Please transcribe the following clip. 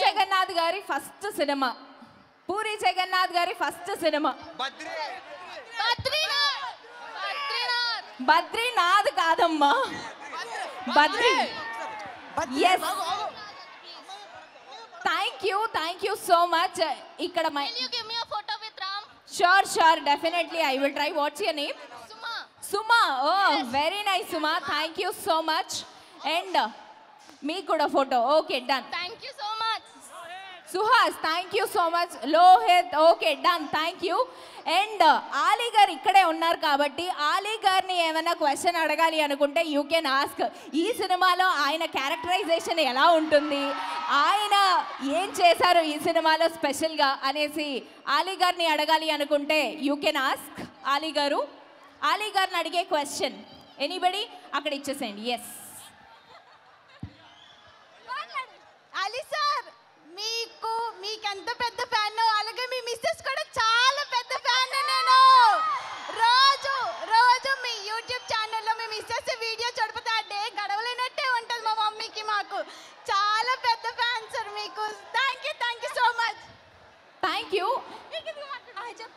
జగన్నాథ్ గారి first cinema, puri Jagannadh గారి first cinema. Badrinath కాదమ్మా, Badri. Yes, thank you so much. ఇక్కడ sure definitely I will try. What's your name? Suma. Oh very nice Suma, thank you so much. And మీకు కూడా photo. Okay done. Thank you so much. Suhas thank you so much. Lohith okay done, thank you. And Ali garu ఇక్కడే ఉన్నారు కాబట్టి ఆలీ గారిని ఏమైనా question అడగాలి అనుకుంటే you can ask. ఈ సినిమాలో ఆయన క్యారెక్టరైజేషన్ ఎలా ఉంటుంది, ఆయన ఏం చేశారు ఈ సినిమాలో స్పెషల్గా అనేసి ఆలీ గారిని అడగాలి అనుకుంటే యూ కెన్ ఆస్క్. ఆలీ గారిని అడిగే క్వశ్చన్ ఎనీబడి అక్కడ ఇచ్చేసేయండి. ఎస్ అలీ సార్, మీకెంత పెద్ద ఫ్యాన్, అలాగే మీ మిస్సెస్ కూడా చాలా పెద్ద ఫ్యాన్. నేను రోజు మీ యూట్యూబ్ ఛానల్లో మీ మిస్సెస్ వీడియో చూడకపోతే ఆ డే గడవలేనట్టే ఉంటుంది మా మమ్మీకి. మాకు చాలా పెద్ద ఫ్యాన్ సార్ మీకు. Thank you so much. Thank you. చెప్పండి.